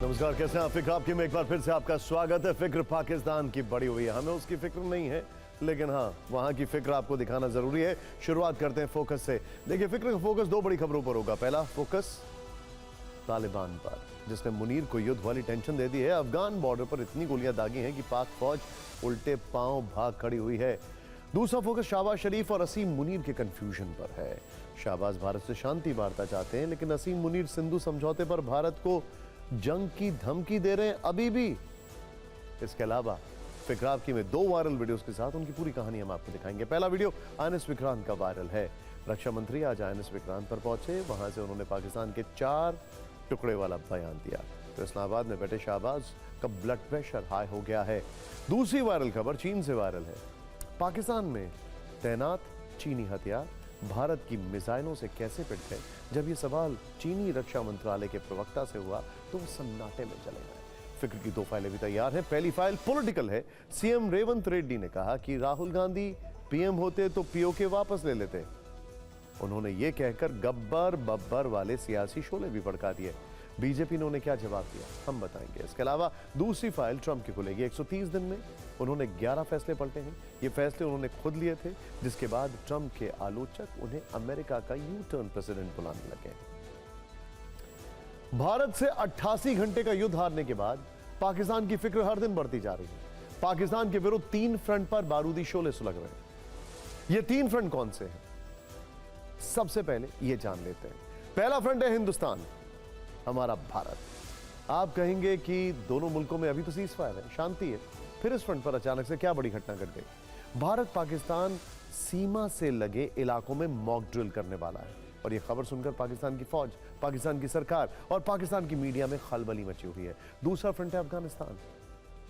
नमस्कार, कैसे हैं आप? फिक्र आपकी में एक बार फिर से आपका स्वागत है। फिक्र पाकिस्तान की बड़ी हुई है, हमें उसकी फिक्र नहीं है, लेकिन हाँ, वहां की फिक्र आपको दिखाना जरूरी है। शुरुआत करते हैं फोकस से। देखिए, फिक्र का फोकस दो बड़ी खबरों पर होगा। पहला फोकस तालिबान पर, जिसने मुनीर को युद्ध वाली टेंशन दे दी है। अफगान बॉर्डर पर इतनी गोलियां दागी हैं कि पाक फौज उल्टे पांव भाग खड़ी हुई है। दूसरा फोकस शहबाज शरीफ और असीम मुनीर के कंफ्यूजन पर है। शहबाज भारत से शांति वार्ता चाहते हैं, लेकिन असीम मुनीर सिंधु समझौते पर भारत को जंग की धमकी दे रहे हैं अभी भी। इसके अलावा फिक्राब की में दो वायरल वीडियोस के साथ उनकी पूरी कहानी हम आपको दिखाएंगे। पहला वीडियो आनिस विक्रांत का वायरल है। रक्षा मंत्री आज आनिस विक्रांत पर पहुंचे, वहां से उन्होंने पाकिस्तान के 4 टुकड़े वाला बयान दिया। तो इस्लामाबाद में बैठे शहबाज का ब्लड प्रेशर हाई हो गया है। दूसरी वायरल खबर चीन से वायरल है। पाकिस्तान में तैनात चीनी हथियार भारत की मिसाइलों से कैसे पिट गए? जब ये सवाल चीनी रक्षा मंत्रालय के प्रवक्ता से हुआ तो वो सन्नाटे में चले गए। फिक्र की 2 फाइलें भी तैयार हैं। पहली फाइल पॉलिटिकल है। सीएम रेवंत रेड्डी ने कहा कि राहुल गांधी पीएम होते तो पीओके वापस ले लेते। उन्होंने ये कहकर गब्बर बब्बर वाले सियासी शोले भी भड़का दिए। बीजेपी ने उन्हें क्या जवाब दिया, हम बताएंगे। इसके अलावा दूसरी फाइल ट्रंप की खुलेगी। 130 दिन में उन्होंने 11 फैसले पलटे हैं। ये फैसले उन्होंने खुद लिए थे, जिसके बाद ट्रंप के आलोचक उन्हें अमेरिका का यू टर्न प्रेसिडेंट बुलाने लगे। भारत से 88 घंटे का युद्ध हारने के बाद पाकिस्तान की फिक्र हर दिन बढ़ती जा रही है। पाकिस्तान के विरुद्ध 3 फ्रंट पर बारूदी शोले सुलग रहे हैं। ये 3 फ्रंट कौन से हैं? सबसे पहले ये जान लेते हैं। पहला फ्रंट है हिंदुस्तान, हमारा भारत। आप कहेंगे कि दोनों मुल्कों में अभी तो सीजफायर है, शांति है, फिर इस फ्रंट पर अचानक से क्या बड़ी घटना घट गई? भारत पाकिस्तान सीमा से लगे इलाकों में मॉक ड्रिल करने वाला है, और यह खबर सुनकर पाकिस्तान की फौज, पाकिस्तान की सरकार और पाकिस्तान की मीडिया में खलबली मची हुई है। दूसरा फ्रंट है अफगानिस्तान।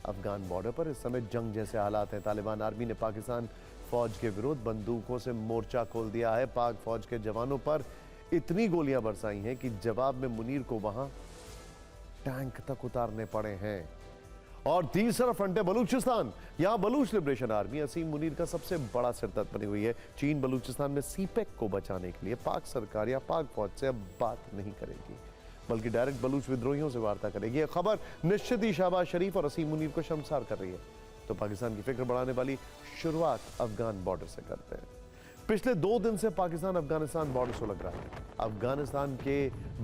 अफगान बॉर्डर पर इस समय जंग जैसे हालात हैं। तालिबान आर्मी ने पाकिस्तान फौज के विरुद्ध बंदूकों से मोर्चा खोल दिया है। पाक फौज के जवानों पर इतनी गोलियां बरसाई हैं कि जवाब में मुनीर को वहां टैंक तक उतारने पड़े हैं। और तीसरा फ्रंट है बलूचिस्तान। यहां बलूच लिबरेशन आर्मी असीम मुनीर का सबसे बड़ा सिरदर्द बनी हुई है। चीन बलूचिस्तान में सीपेक को बचाने के लिए पाक सरकार या पाक फौज से अब बात नहीं करेगी, बल्कि डायरेक्ट बलूच विद्रोहियों से वार्ता करेगी। यह खबर निश्चित ही शहबाज शरीफ और असीम मुनीर को शर्मसार कर रही है। तो पाकिस्तान की फिक्र बढ़ाने वाली शुरुआत अफगान बॉर्डर से करते हैं। पिछले 2 दिन से पाकिस्तान अफगानिस्तान बॉर्डर सुलग रहा है। अफगानिस्तान के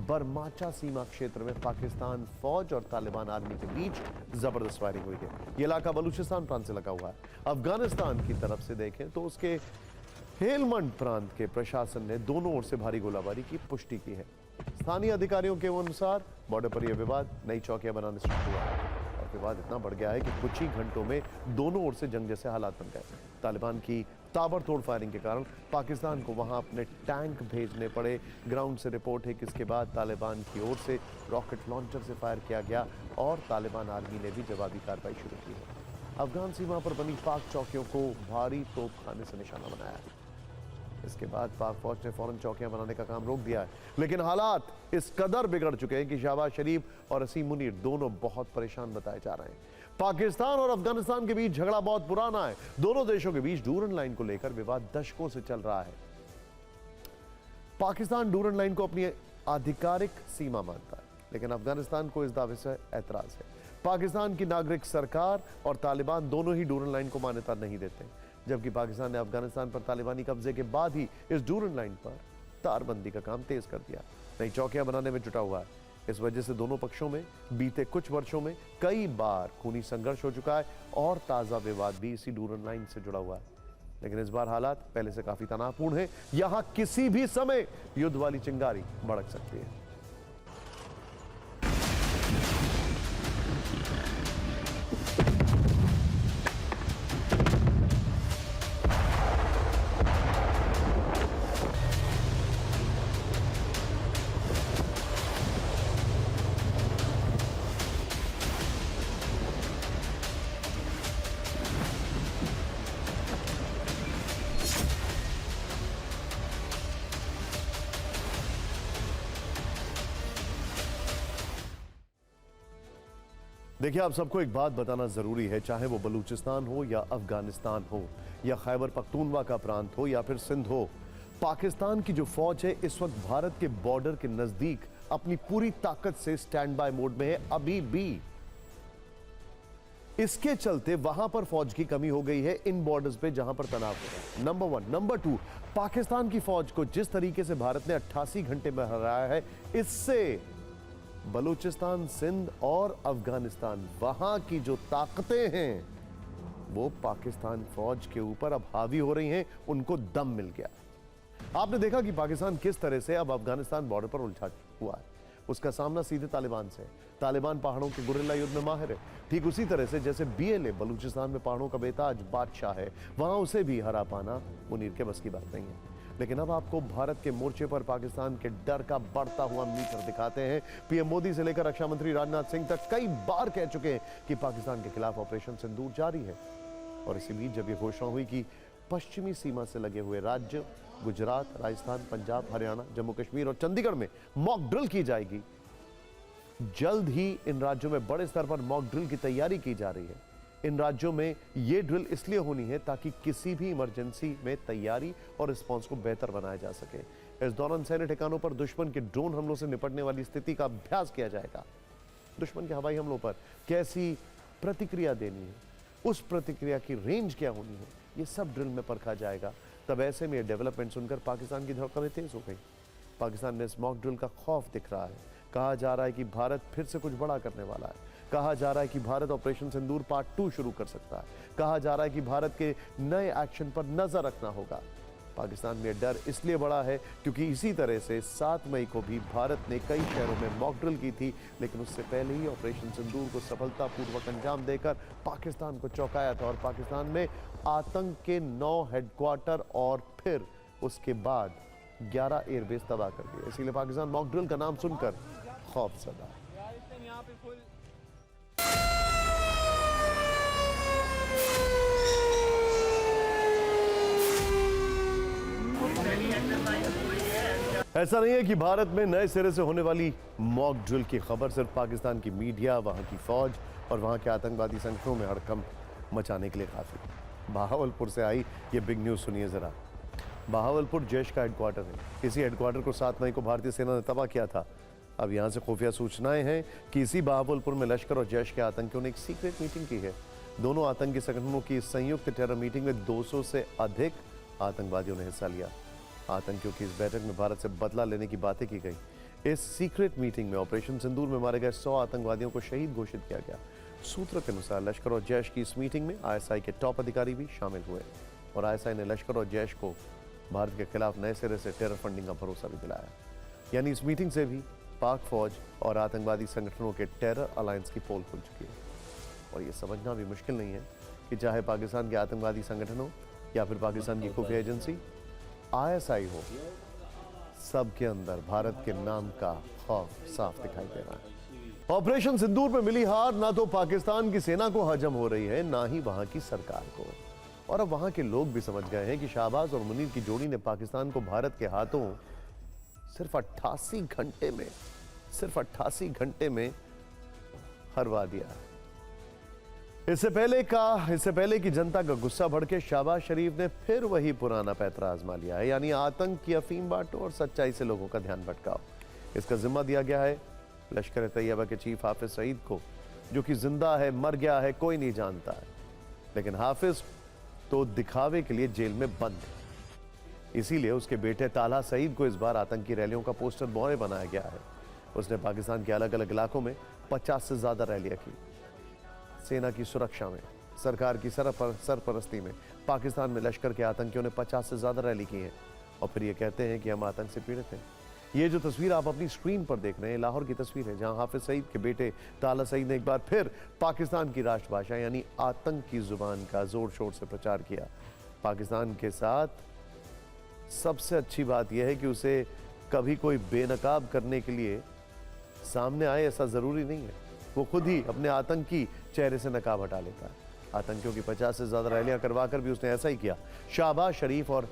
बरमाचा सीमा क्षेत्र में पाकिस्तान फौज और तालिबान आर्मी के बीच जबरदस्त फायरिंग हुई है। यह इलाका बलूचिस्तान प्रांत से लगा हुआ है। अफगानिस्तान की तरफ से देखें तो उसके हेलमंड प्रांत के प्रशासन ने दोनों ओर से भारी गोलाबारी की पुष्टि की है। स्थानीय अधिकारियों के अनुसार बॉर्डर पर यह विवाद नई चौकियां बनाने से शुरू हुआ है, और विवाद इतना बढ़ गया है कि कुछ ही घंटों में दोनों ओर से जंग जैसे हालात बन गए। तालिबान की ताबड़तोड़ फायरिंग के कारण पाकिस्तान को वहां अपने टैंक भेजने पड़े। ग्राउंड से रिपोर्ट है कि इसके बाद तालिबान की ओर से रॉकेट लॉन्चर से फायर किया गया और तालिबान आर्मी ने भी जवाबी कार्रवाई शुरू की है। अफगान सीमा पर बनी पाक चौकियों को भारी तोपखाने से निशाना बनाया है। इसके बाद पाक फौज ने फौरन चौकियां बनाने का काम रोक दिया है, लेकिन हालात इस कदर बिगड़ चुके हैं कि शहबाज शरीफ और असीम मुनीर दोनों बहुत परेशान बताए जा रहे हैं। पाकिस्तान और अफगानिस्तान के बीच झगड़ा बहुत पुराना है। दोनों देशों के बीच डूरन लाइन को लेकर विवाद दशकों से चल रहा है। पाकिस्तान डूरन लाइन को अपनी आधिकारिक सीमा मानता है, लेकिन अफगानिस्तान को इस दावे से ऐतराज है। पाकिस्तान की नागरिक सरकार और तालिबान दोनों ही डूरन लाइन को मान्यता नहीं देते, जबकि पाकिस्तान ने अफगानिस्तान पर तालिबानी कब्जे के बाद ही इस डूरन लाइन पर तारबंदी का काम तेज कर दिया। नई चौकियां बनाने में जुटा हुआ है। इस वजह से दोनों पक्षों में बीते कुछ वर्षों में कई बार खूनी संघर्ष हो चुका है और ताजा विवाद भी इसी डूरन लाइन से जुड़ा हुआ है। लेकिन इस बार हालात पहले से काफी तनावपूर्ण है। यहां किसी भी समय युद्ध वाली चिंगारी भड़क सकती है। देखिए, आप सबको एक बात बताना जरूरी है, चाहे वो बलूचिस्तान हो या अफगानिस्तान हो या खैबर पख्तूनवा का प्रांत हो या फिर सिंध हो, पाकिस्तान की जो फौज है इस वक्त भारत के बॉर्डर के नजदीक अपनी पूरी ताकत से स्टैंड बाय मोड में है अभी भी। इसके चलते वहां पर फौज की कमी हो गई है इन बॉर्डर्स पे जहां पर तनाव हो रहा है, नंबर 1। नंबर 2, पाकिस्तान की फौज को जिस तरीके से भारत ने 88 घंटे में हराया है, इससे बलूचिस्तान, सिंध और अफगानिस्तान, वहां की जो ताकतें हैं वो पाकिस्तान फौज के ऊपर अब हावी हो रही हैं, उनको दम मिल गया। आपने देखा कि पाकिस्तान किस तरह से अब अफगानिस्तान बॉर्डर पर उलझा हुआ है। उसका सामना सीधे तालिबान से है। तालिबान पहाड़ों के गुरिल्ला युद्ध में माहिर है। ठीक उसी तरह से जैसे बीएलए बलूचिस्तान में पहाड़ों का बेताज बादशाह है, वहां उसे भी हरा पाना मुनीर के बस की बात नहीं है। लेकिन अब आपको भारत के मोर्चे पर पाकिस्तान के डर का बढ़ता हुआ मीटर दिखाते हैं। पीएम मोदी से लेकर रक्षा मंत्री राजनाथ सिंह तक कई बार कह चुके हैं कि पाकिस्तान के खिलाफ ऑपरेशन सिंदूर जारी है। और इसी बीच जब यह घोषणा हुई कि पश्चिमी सीमा से लगे हुए राज्य गुजरात, राजस्थान, पंजाब, हरियाणा, जम्मू कश्मीर और चंडीगढ़ में मॉक ड्रिल की जाएगी, जल्द ही इन राज्यों में बड़े स्तर पर मॉक ड्रिल की तैयारी की जा रही है। इन राज्यों में यह ड्रिल इसलिए होनी है ताकि किसी भी इमरजेंसी में तैयारी और रिस्पांस को बेहतर बनाया जा सके। इस दौरान सैन्य ठिकानों पर दुश्मन के ड्रोन हमलों से निपटने वाली स्थिति का अभ्यास किया जाएगा। दुश्मन के हवाई हमलों पर कैसी प्रतिक्रिया देनी है, उस प्रतिक्रिया की रेंज क्या होनी है, ये सब ड्रिल में परखा जाएगा। तब ऐसे में डेवलपमेंट सुनकर पाकिस्तान की धड़कनें तेज हो गई। पाकिस्तान में इस मॉक ड्रिल का खौफ दिख रहा है। कहा जा रहा है कि भारत फिर से कुछ बड़ा करने वाला है। कहा जा रहा है कि भारत ऑपरेशन सिंदूर पार्ट 2 शुरू कर सकता है। कहा जा रहा है कि भारत के नए एक्शन पर नजर रखना होगा। पाकिस्तान में डर इसलिए बड़ा है क्योंकि इसी तरह से 7 मई को भी भारत ने कई शहरों में मॉक ड्रिल की थी, लेकिन उससे पहले ही ऑपरेशन सिंदूर को सफलतापूर्वक अंजाम देकर पाकिस्तान को चौंकाया था और पाकिस्तान में आतंक के 9 हेडक्वार्टर और फिर उसके बाद 11 एयरबेस तबाह कर दिए। इसीलिए पाकिस्तान मॉक ड्रिल का नाम सुनकर खौफ ज़दा है। ऐसा नहीं है कि भारत में नए सिरे से होने वाली मॉक ड्रिल की खबर सिर्फ पाकिस्तान की मीडिया, वहां की फौज और वहां के आतंकवादी संगठनों में हड़कंप मचाने के लिए काफी है। बहावलपुर से आई ये बिग न्यूज सुनिए जरा। बहावलपुर जैश का हेडक्वार्टर है। इसी हेडक्वार्टर को 7 मई को भारतीय सेना ने तबाह किया था। अब यहां से खुफिया सूचनाएं हैं कि इसी बहावलपुर में लश्कर और जैश के आतंकियों ने एक सीक्रेट मीटिंग की है। दोनों आतंकी संगठनों की संयुक्त टेरर मीटिंग में 200 से अधिक आतंकवादियों ने हिस्सा लिया। आतंकियों की इस बैठक में भारत से बदला लेने की बातें की गई। इस सीक्रेट मीटिंग में ऑपरेशन सिंदूर में मारे गए 100 आतंकवादियों को शहीद घोषित किया गया। सूत्रों के अनुसार लश्कर और जैश की इस मीटिंग में आईएसआई के टॉप अधिकारी भी शामिल हुए और आईएसआई ने लश्कर और जैश को भारत के खिलाफ नए सिरे से टेरर फंडिंग का भरोसा भी दिलाया। यानी इस मीटिंग से भी पाक फौज और आतंकवादी संगठनों के टेरर अलायंस की पोल खुल चुकी है। और ये समझना भी मुश्किल नहीं है कि चाहे पाकिस्तान के आतंकवादी संगठन हो या फिर पाकिस्तान की खुफिया एजेंसी आईएसआई हो, सबके अंदर भारत के नाम का खौफ साफ दिखाई दे रहा है। ऑपरेशन सिंदूर में मिली हार ना तो पाकिस्तान की सेना को हजम हो रही है, ना ही वहां की सरकार को। और अब वहां के लोग भी समझ गए हैं कि शाहबाज और मुनीर की जोड़ी ने पाकिस्तान को भारत के हाथों सिर्फ 88 घंटे में हरवा दिया। इससे पहले की जनता का गुस्सा भड़के शहबाज शरीफ ने फिर वही पुराना पैतरा आजमा लिया है, यानी आतंक की अफीम बांटो और सच्चाई से लोगों का ध्यान भटकाओ। इसका जिम्मा दिया गया है लश्कर तैयबा के चीफ हाफिज सईद को, जो कि जिंदा है मर गया है कोई नहीं जानता है, लेकिन हाफिज तो दिखावे के लिए जेल में बंद है। इसीलिए उसके बेटे ताला सईद को इस बार आतंकी रैलियों का पोस्टर बॉय बनाया गया है। उसने पाकिस्तान के अलग अलग इलाकों में 50 से ज्यादा रैलियां की। सेना की सुरक्षा में, सरकार की सरपरस्ती में पाकिस्तान में लश्कर के आतंकियों ने 50 से ज्यादा रैली की है और फिर ये कहते हैं कि हम आतंक से पीड़ित हैं। ये जो तस्वीर आप अपनी स्क्रीन पर देख रहे हैं, लाहौर की तस्वीर है, जहां हाफिज सईद के बेटे ताला सईद ने एक बार फिर पाकिस्तान की राष्ट्रभाषा यानी आतंक की जुबान का जोर शोर से प्रचार किया। पाकिस्तान के साथ सबसे अच्छी बात यह है कि उसे कभी कोई बेनकाब करने के लिए सामने आए ऐसा जरूरी नहीं है, वो खुद ही अपने आतंकी चेहरे से नकाब हटा लेता है। आतंकियों की 50 से ज्यादा रैलियां करवाकर भी उसने ऐसा ही किया। शहबाज शरीफ और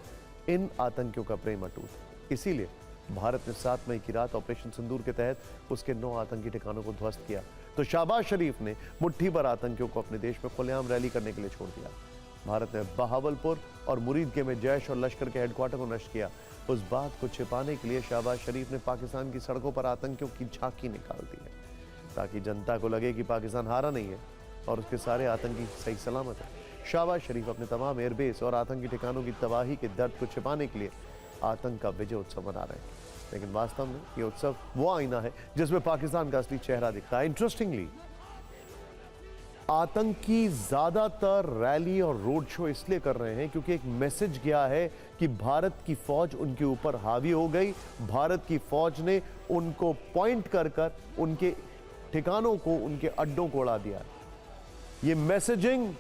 इन आतंकियों का प्रेम अटूट। इसीलिए भारत ने 7 मई की रात ऑपरेशन सिंदूर के तहत उसके 9 आतंकी ठिकानों को ध्वस्त किया, तो शहबाज शरीफ ने मुट्ठी भर आतंकियों को अपने देश में खुलेआम रैली करने के लिए छोड़ दिया। भारत ने बहावलपुर और मुरीदके में जैश और लश्कर के हेडक्वार्टर को नष्ट किया। उस बात को छिपाने के लिए शहबाज शरीफ ने पाकिस्तान की सड़कों पर आतंकियों की झांकी निकाल दी है, ताकि जनता को लगे कि पाकिस्तान हारा नहीं है और उसके सारे आतंकी सही सलामत है। शहबाज शरीफ अपने तमाम एयरबेस और आतंकी ठिकानों की तबाही के दर्द को छिपाने के लिए आतंक का विजय उत्सव मना रहे हैं, लेकिन वास्तव में ये उत्सव वो आईना है जिसमें पाकिस्तान का असली चेहरा दिखता है। इंटरेस्टिंगली, आतंकी ज्यादातर रैली और रोड शो इसलिए कर रहे हैं क्योंकि एक मैसेज गया है कि भारत की फौज उनके ऊपर हावी हो गई, भारत की फौज ने उनको पॉइंट कर कर उनके ठिकानों को, उनके अड्डों को उड़ा दिया। ये मैसेजिंग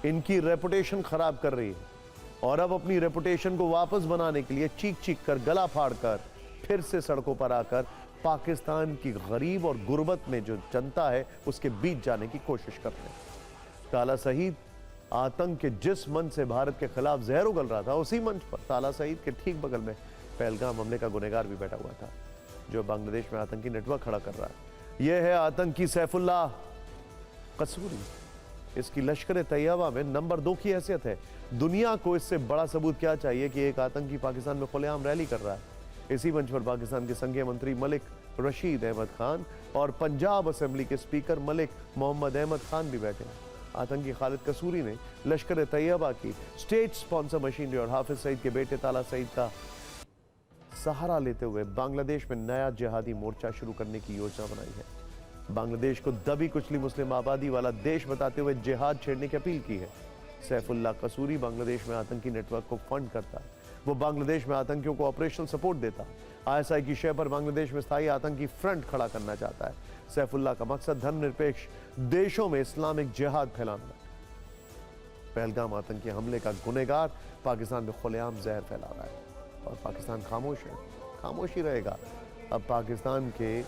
इनकी रेपुटेशन खराब कर रही है और अब अपनी रेपुटेशन को वापस बनाने के लिए चीख चीख कर, गला फाड़ कर फिर से सड़कों पर आकर पाकिस्तान की गरीब और गुर्बत में जो जनता है उसके बीच जाने की कोशिश करते हैं। ताला सईद आतंक के जिस मंच से भारत के खिलाफ जहर उगल रहा था, उसी मंच पर ताला सईद के ठीक बगल में पहलगाम हमले का गुनहगार भी बैठा हुआ था, जो बांग्लादेश में आतंकी नेटवर्क खड़ा कर रहा है। यह है आतंकी सैफुल्लाह कसूरी। इसकी लश्कर तैयबा में नंबर 2 की हैसियत है। दुनिया को इससे बड़ा सबूत क्या चाहिए कि एक आतंकी पाकिस्तान में खुलेआम रैली कर रहा है। इसी मंच पर पाकिस्तान के संघीय मंत्री मलिक रशीद अहमद खान और पंजाब असेंबली के स्पीकर मलिक मोहम्मद अहमद खान भी बैठे हैं। आतंकी खालिद कसूरी ने लश्कर तैयबा की स्टेट स्पॉन्सर मशीनरी और हाफिज सईद के बेटे ताला सईद का सहारा लेते हुए बांग्लादेश में नया जिहादी मोर्चा शुरू करने की योजना बनाई है। बांग्लादेश को दबी कुचली मुस्लिम आबादी वाला देश बताते हुए जिहाद छेड़ने की अपील की है। सैफुल्लाह कसूरी बांग्लादेश में आतंकी नेटवर्क को फंड करता है। वो बांग्लादेश में आतंकियों को ऑपरेशनल सपोर्ट देता है। आईएसआई की शय पर बांग्लादेश में स्थायी आतंकी फ्रंट खड़ा करना चाहता है। सैफुल्लाह का मकसद धर्मनिरपेक्ष देशों में इस्लामिक जिहाद फैलाना। पहलगाम आतंकी हमले का गुनहगार पाकिस्तान में खुलेआम जहर फैला रहा है और पाकिस्तान खामोश है, खामोश ही रहेगा। अब पाकिस्तान के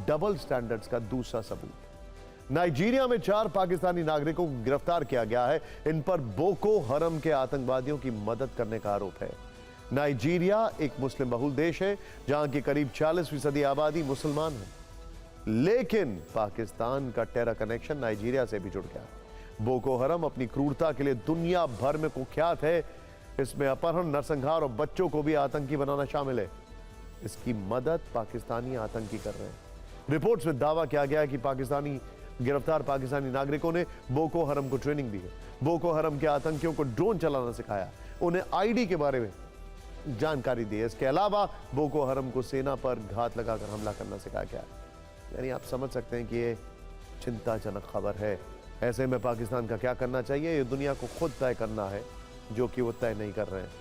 डबल स्टैंडर्ड्स का दूसरा सबूत। नाइजीरिया में 4 पाकिस्तानी नागरिकों को गिरफ्तार किया गया है। इन पर बोको हरम के आतंकवादियों की मदद करने का आरोप है। नाइजीरिया एक मुस्लिम बहुल देश है जहां की करीब 40% आबादी मुसलमान है, लेकिन पाकिस्तान का टेरर कनेक्शन नाइजीरिया से भी जुड़ गया। बोको हरम अपनी क्रूरता के लिए दुनिया भर में कुख्यात है। इसमें अपहरण, नरसंहार और बच्चों को भी आतंकी बनाना शामिल है। इसकी मदद पाकिस्तानी आतंकी कर रहे हैं। रिपोर्ट्स में दावा किया गया है कि गिरफ्तार पाकिस्तानी नागरिकों ने बोको हरम को ट्रेनिंग दी है। बोको हरम के आतंकियों को ड्रोन चलाना सिखाया, उन्हें आईडी के बारे में जानकारी दी है। इसके अलावा बोको हरम को सेना पर घात लगाकर हमला करना सिखाया गया। यानी आप समझ सकते हैं कि ये चिंताजनक खबर है। ऐसे में पाकिस्तान का क्या करना चाहिए, ये दुनिया को खुद तय करना है, जो कि वो तय नहीं कर रहे हैं।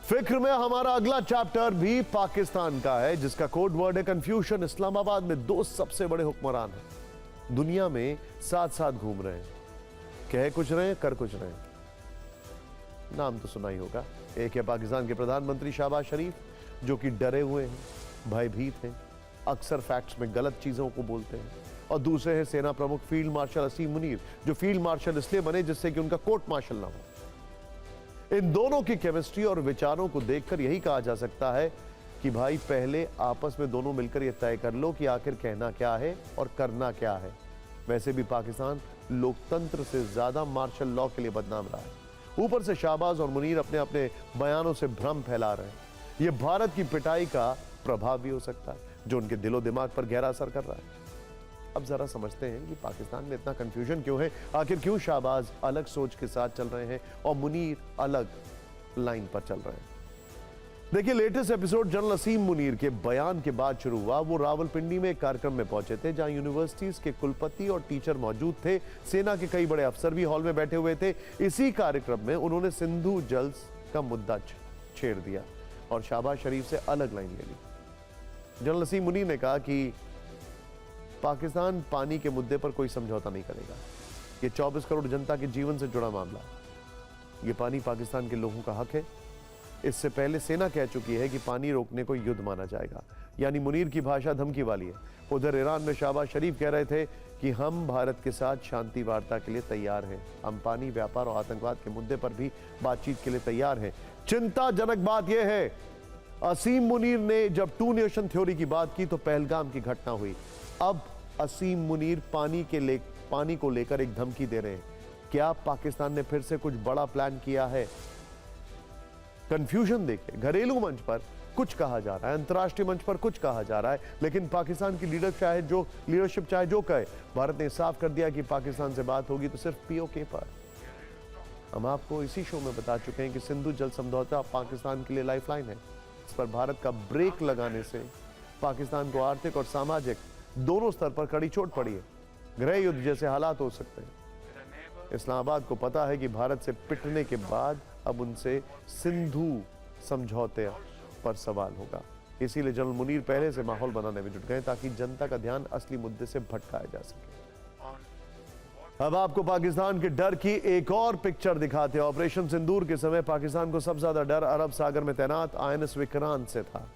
फिक्र में हमारा अगला चैप्टर भी पाकिस्तान का है, जिसका कोड वर्ड है कंफ्यूजन। इस्लामाबाद में 2 सबसे बड़े हुक्मरान हैं, दुनिया में साथ साथ घूम रहे हैं, कह कुछ रहे हैं, कर कुछ रहे हैं। नाम तो सुना ही होगा। एक है पाकिस्तान के प्रधानमंत्री शहबाज शरीफ, जो कि डरे हुए हैं, भयभीत हैं, अक्सर फैक्ट्स में गलत चीजों को बोलते हैं। और दूसरे हैं सेना प्रमुख फील्ड मार्शल असीम मुनीर, जो फील्ड मार्शल इसलिए बने जिससे कि उनका कोर्ट मार्शल ना हो। इन दोनों की केमिस्ट्री और विचारों को देखकर यही कहा जा सकता है कि भाई पहले आपस में दोनों मिलकर यह तय कर लो कि आखिर कहना क्या है और करना क्या है। वैसे भी पाकिस्तान लोकतंत्र से ज्यादा मार्शल लॉ के लिए बदनाम रहा है। ऊपर से शहबाज और मुनीर अपने अपने बयानों से भ्रम फैला रहे हैं। यह भारत की पिटाई का प्रभाव भी हो सकता है, जो उनके दिलो दिमाग पर गहरा असर कर रहा है। अब जरा समझते हैं कि पाकिस्तान में इतना कंफ्यूजन क्यों है। आखिर क्यों शहबाज अलग सोच के साथ चल रहे हैं और मुनीर अलग लाइन पर चल रहे हैं। देखिए, लेटेस्ट एपिसोड जनरल असीम मुनीर के बयान के बाद शुरू हुआ। वो रावलपिंडी में एक कार्यक्रम में पहुंचे थे, जहां यूनिवर्सिटीज के कुलपति और टीचर मौजूद थे। सेना के कई बड़े अफसर भी हॉल में बैठे हुए थे। इसी कार्यक्रम में उन्होंने सिंधु जल का मुद्दा छेड़ दिया और शहबाज शरीफ से अलग लाइन ले ली। जनरल असीम मुनीर ने कहा कि पाकिस्तान पानी के मुद्दे पर कोई समझौता नहीं करेगा। ये 24 करोड़ जनता के जीवन से जुड़ा मामला। ये पानी पाकिस्तान के लोगों का हक है। इससे पहले सेना कह चुकी है कि पानी रोकने को युद्ध माना जाएगा। यानी मुनीर की भाषा धमकी वाली है। उधर ईरान में शहबाज शरीफ कह रहे थे कि हम भारत के साथ शांति वार्ता के लिए तैयार हैं। हम पानी, व्यापार और आतंकवाद के मुद्दे पर भी बातचीत के लिए तैयार हैं। चिंताजनक बात यह है, असीम मुनीर ने जब 2 नेशन थ्योरी की बात की तो पहलगाम की घटना हुई। अब असीम मुनीर पानी को लेकर एक धमकी दे रहे हैं। क्या पाकिस्तान ने फिर से कुछ बड़ा प्लान किया है? कंफ्यूजन देखिए, घरेलू मंच पर कुछ कहा जा रहा है, अंतर्राष्ट्रीय मंच पर कुछ कहा जा रहा है, लेकिन पाकिस्तान की लीडरशिप चाहे जो कहे, भारत ने साफ कर दिया कि पाकिस्तान से बात होगी तो सिर्फ पीओके पर। हम आपको इसी शो में बता चुके हैं कि सिंधु जल समझौता पाकिस्तान के लिए लाइफलाइन है। इस पर भारत का ब्रेक लगाने से पाकिस्तान को आर्थिक और सामाजिक दोनों स्तर पर कड़ी चोट पड़ी है। गृह युद्ध जैसे हालात हो सकते हैं। इस्लामाबाद को पता है कि भारत से पिटने के बाद अब उनसे सिंधु समझौते पर सवाल होगा। इसीलिए जनरल मुनीर पहले से माहौल बनाने में जुट गए ताकि जनता का ध्यान असली मुद्दे से भटकाया जा सके। अब आपको पाकिस्तान के डर की एक और पिक्चर दिखाते हैं। ऑपरेशन सिंदूर के समय पाकिस्तान को सबसे ज्यादा डर अरब सागर में तैनात आईएनएस विक्रांत से था।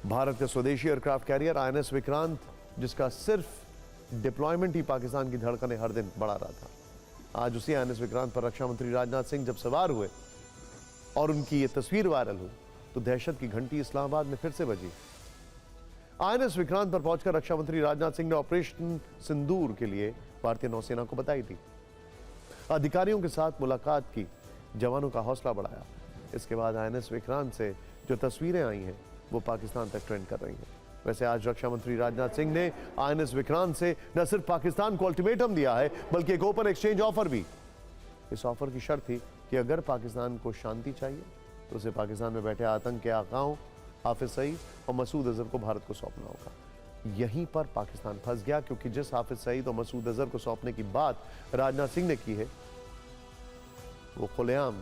भारत के स्वदेशी एयरक्राफ्ट कैरियर आईएनएस विक्रांत, जिसका सिर्फ डिप्लॉयमेंट ही पाकिस्तान की धड़कनें हर दिन बढ़ा रहा था। आज उसी आईएनएस विक्रांत पर रक्षा मंत्री राजनाथ सिंह जब सवार हुए और उनकी ये तस्वीर वायरल हुई तो दहशत की घंटी इस्लामाबाद में फिर से बजी। आईएनएस विक्रांत पर पहुंचकर रक्षा मंत्री राजनाथ सिंह ने ऑपरेशन सिंदूर के लिए भारतीय नौसेना को बधाई दी। अधिकारियों के साथ मुलाकात की, जवानों का हौसला बढ़ाया। इसके बाद आईएनएस विक्रांत से जो तस्वीरें आई हैं वो पाकिस्तान तक ट्रेंड कर रही हैं। वैसे आज रक्षा मंत्री राजनाथ सिंह ने आईएनएस विक्रांत से न सिर्फ पाकिस्तान को अल्टीमेटम दिया है बल्कि एक ओपन एक्सचेंज ऑफर भी। इस ऑफर की शर्त थी कि अगर पाकिस्तान को शांति चाहिए तो उसे पाकिस्तान में बैठे आतंक के आकाओं हाफिज सईद और मसूद अजहर को भारत को सौंपना होगा। यहीं पर पाकिस्तान फंस गया, क्योंकि जिस हाफिज सईद और मसूद अजहर को सौंपने की बात राजनाथ सिंह ने की है वो खुलेआम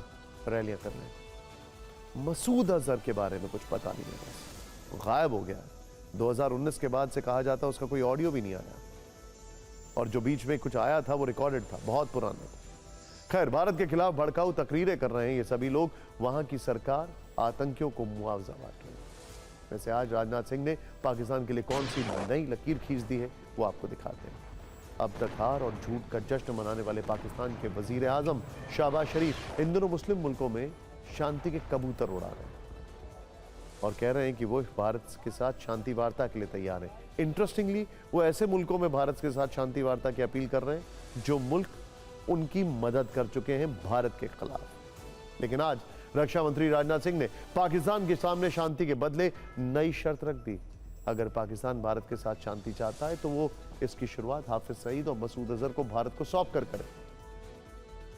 रैलियां कर रहे हैं। मसूद अजहर के बारे में कुछ पता नहीं है, वो गायब हो गया। 2019 के बाद से कहा जाता उसका कोई ऑडियो भी नहीं आया, और जो बीच में कुछ आया था वो रिकॉर्डेड था, बहुत पुराना। खैर, भारत के खिलाफ भड़काऊ तकरीरें कर रहे हैं ये सभी लोग। वहां की सरकार आतंकियों को मुआवजा बांट रही है। वैसे आज राजनाथ सिंह ने पाकिस्तान के लिए कौन सी नई लकीर खींच दी है वो आपको दिखाते हैं। अब तक हार और झूठ का जश्न मनाने वाले पाकिस्तान के वजीर आजम शहबाज शरीफ इन दोनों मुस्लिम मुल्कों में शांति के कबूतर उड़ा रहे हैं और कह रहे हैं कि वो भारत के साथ शांति वार्ता के लिए तैयार है। इंटरेस्टिंगली, वो ऐसे मुल्कों में भारत के साथ शांति वार्ता की अपील कर रहे हैं जो मुल्क उनकी मदद कर चुके हैं भारत के खिलाफ। लेकिन आज रक्षा मंत्री राजनाथ सिंह ने पाकिस्तान के सामने शांति के बदले नई शर्त रख दी। अगर पाकिस्तान भारत के साथ शांति चाहता है तो वो इसकी शुरुआत हाफिज सईद और मसूद अजहर को भारत को सौंप कर करे।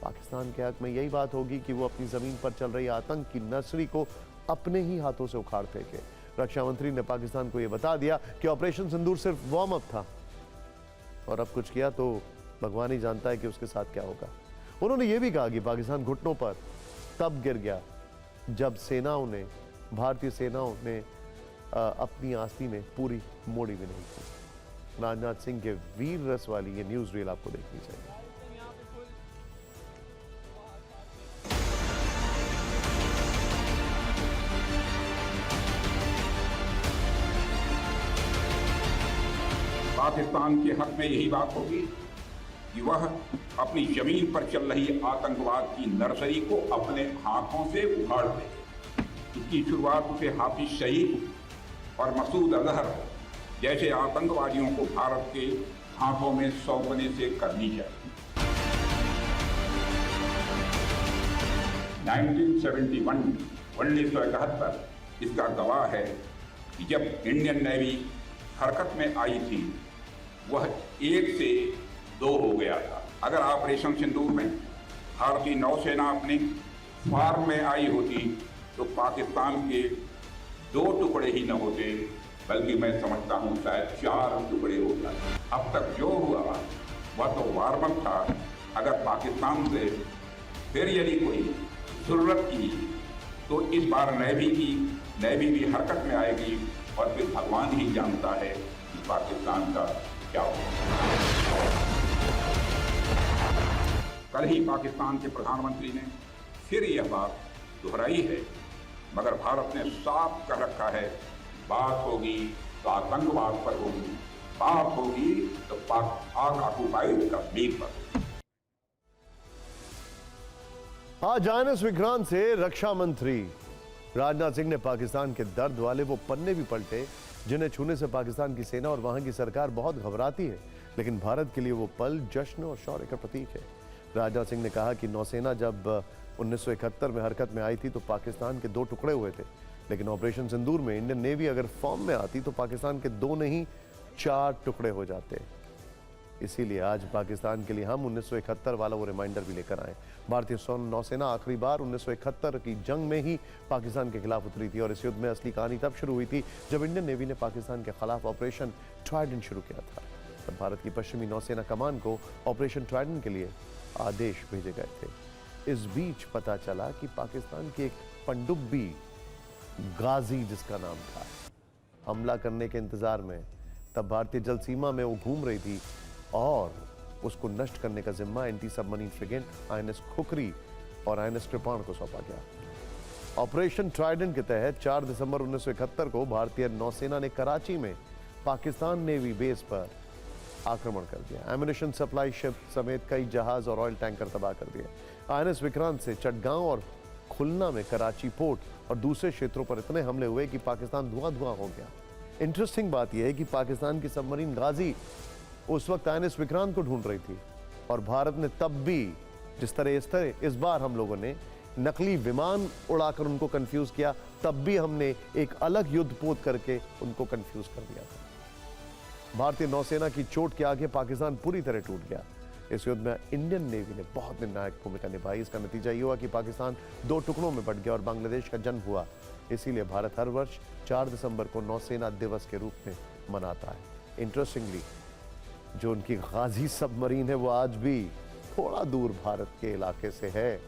पाकिस्तान के हक में यही बात होगी कि वो अपनी जमीन पर चल रही आतंक की नर्सरी को अपने ही हाथों से उखाड़ फेंके। रक्षा मंत्री ने पाकिस्तान को यह बता दिया कि ऑपरेशन सिंदूर सिर्फ वार्म अप था और अब कुछ किया तो भगवान ही जानता है कि उसके साथ क्या होगा। उन्होंने यह भी कहा कि पाकिस्तान घुटनों पर तब गिर गया जब भारतीय सेनाओं ने अपनी आस्ती में पूरी मोड़ी भी नहीं की। राजनाथ सिंह के वीर रस वाली ये न्यूज रील आपको देखनी चाहिए। पाकिस्तान के हक में यही बात होगी कि वह अपनी जमीन पर चल रही आतंकवाद की नर्सरी को अपने हाथों से उखाड़ दे। इसकी शुरुआत उसे हाफिज सईद और मसूद अजहर जैसे आतंकवादियों को भारत के हाथों में सौंपने से करनी चाहिए। 1971 इसका गवाह है कि जब इंडियन नेवी हरकत में आई थी वह 1 से 2 हो गया था। अगर ऑपरेशन सिंदूर में भारतीय नौसेना अपने फार्म में आई होती तो पाकिस्तान के 2 टुकड़े ही न होते, बल्कि मैं समझता हूं शायद 4 टुकड़े हो जाते। अब तक जो हुआ वह तो वार्म अप था। अगर पाकिस्तान से फिर यदि कोई जरूरत की तो इस बार नेवी भी हरकत में आएगी और फिर भगवान ही जानता है कि पाकिस्तान का क्या होगा। कल ही पाकिस्तान के प्रधानमंत्री ने फिर यह बात दोहराई है, मगर भारत ने साफ कर रखा है बात होगी तो आतंकवाद पर होगी, बात होगी तो पाक ऑक्युपाइड कश्मीर पर। आज आईएनएस विक्रांत से रक्षा मंत्री राजनाथ सिंह ने पाकिस्तान के दर्द वाले वो पन्ने भी पलटे जिन्हें छूने से पाकिस्तान की सेना और वहां की सरकार बहुत घबराती है। लेकिन भारत के लिए वो पल जश्न और शौर्य का प्रतीक है। राजनाथ सिंह ने कहा कि नौसेना जब 1971 में हरकत में आई थी तो पाकिस्तान के 2 टुकड़े हुए थे, लेकिन ऑपरेशन सिंदूर में इंडियन नेवी अगर फॉर्म में आती तो पाकिस्तान के 2 नहीं 4 टुकड़े हो जाते। इसीलिए आज पाकिस्तान के लिए हम 1971 वाला वो रिमाइंडर भी लेकर आए। भारतीय नौसेना आखिरी बार 1971 की जंग में ही पाकिस्तान के खिलाफ उतरी थी और इस युद्ध में असली कहानी तब शुरू हुई थी जब इंडियन नेवी ने पाकिस्तान के खिलाफ ऑपरेशन ट्राइडेंट शुरू किया था। तब भारत की पश्चिमी नौसेना कमान को ऑपरेशन ट्राइडेंट के लिए आदेश भेजे गए थे। इस बीच पता चला कि पाकिस्तान की एक पनडुब्बी गाजी जिसका नाम था, हमला करने के इंतजार में तब भारतीय जल सीमा में वो घूम रही थी और उसको नष्ट करने का जिम्मा anti submarine frigate INS khukri और आईएनएस कृपाण को सौंपा गया। ऑपरेशन ट्राइडेंट के तहत 4 दिसंबर 1971 को भारतीय नौसेना ने कराची में पाकिस्तान नेवी बेस पर आक्रमण कर दिया। एम्यूनिशन सप्लाई शिप समेत कई जहाज और ऑयल टैंकर तबाह कर दिए। आईएनएस विक्रांत से चटगांव और खुलना में कराची पोर्ट और दूसरे क्षेत्रों पर इतने हमले हुए कि पाकिस्तान धुआं-धुआं हो गया। इंटरेस्टिंग बात यह है कि पाकिस्तान की सबमरीन गाजी उस वक्त आईएनएस विक्रांत को ढूंढ रही थी और भारत ने तब भी इस बार हम लोगों ने नकली विमान उड़ाकर उनको कंफ्यूज किया, तब भी हमने एक अलग युद्धपोत करके उनको कंफ्यूज कर दिया था। भारतीय नौसेना की चोट के आगे पाकिस्तान पूरी तरह टूट गया। इस युद्ध में इंडियन नेवी ने बहुत निर्णायक भूमिका निभाई। इसका नतीजा ये हुआ कि पाकिस्तान 2 टुकड़ों में बंट गया और बांग्लादेश का जन्म हुआ। इसीलिए भारत हर वर्ष 4 दिसंबर को नौसेना दिवस के रूप में मनाता है। इंटरेस्टिंगली जो उनकी गाजी सबमरीन है वो आज भी थोड़ा दूर भारत के इलाके से है।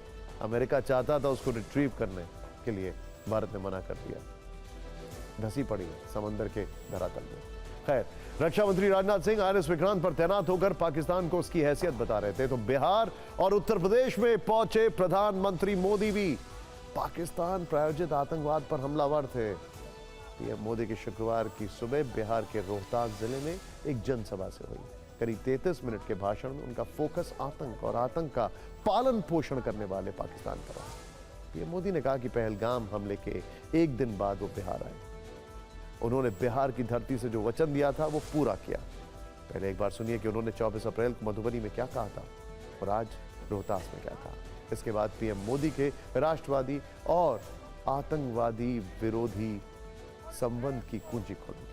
अमेरिका चाहता था उसको रिट्रीव करने के लिए, भारत ने मना कर दिया, धसी पड़ी है समंदर के धरातल में। खैर, रक्षा मंत्री राजनाथ सिंह आईएनएस विक्रांत पर तैनात होकर पाकिस्तान को उसकी हैसियत बता रहे थे तो बिहार और उत्तर प्रदेश में पहुंचे प्रधानमंत्री मोदी भी पाकिस्तान प्रायोजित आतंकवाद पर हमलावर थे। पीएम मोदी के शुक्रवार की सुबह बिहार के रोहतास जिले में एक जनसभा से हुई। करीब 33 मिनट के भाषण में उनका फोकस आतंक और आतंक का पालन पोषण करने वाले पाकिस्तान पर रहा। पीएम मोदी ने कहा कि पहलगाम हमले के एक दिन बाद वो बिहार आए। उन्होंने बिहार की धरती से जो वचन दिया था वो पूरा किया। पहले एक बार सुनिए कि उन्होंने 24 अप्रैल को मधुबनी में क्या कहा था और आज रोहतास में क्या कहा। इसके बाद पीएम मोदी के राष्ट्रवादी और आतंकवादी विरोधी संबोधन की कुंजी खोली।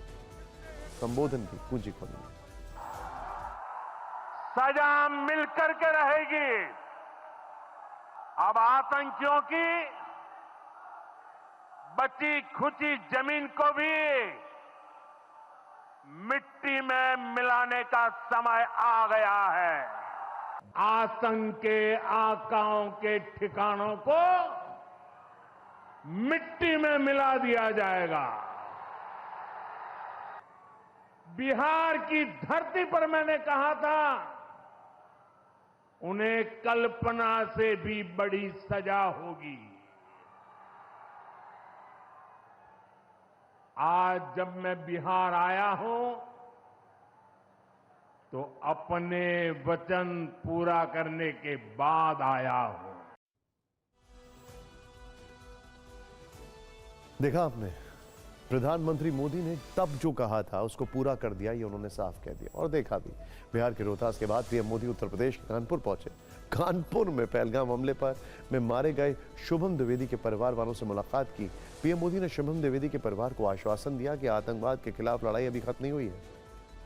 सजा मिलकर के रहेगी। अब आतंकियों की बची खुची जमीन को भी मिट्टी में मिलाने का समय आ गया है। आतंक के आकाओं के ठिकानों को मिट्टी में मिला दिया जाएगा। बिहार की धरती पर मैंने कहा था उन्हें कल्पना से भी बड़ी सजा होगी। आज जब मैं बिहार आया हूं तो अपने वचन पूरा करने के बाद आया हूं। देखा आपने, प्रधानमंत्री मोदी ने तब जो कहा था उसको पूरा कर दिया, ये उन्होंने साफ कह दिया। और देखा भी, बिहार के रोहतास के बाद पीएम मोदी उत्तर प्रदेश के कानपुर पहुंचे। कानपुर में पहलगाम हमले पर में मारे गए शुभम द्विवेदी के परिवार वालों से मुलाकात की। पीएम मोदी ने शुभम द्विवेदी के परिवार को आश्वासन दिया कि आतंकवाद के खिलाफ लड़ाई अभी खत्म नहीं हुई है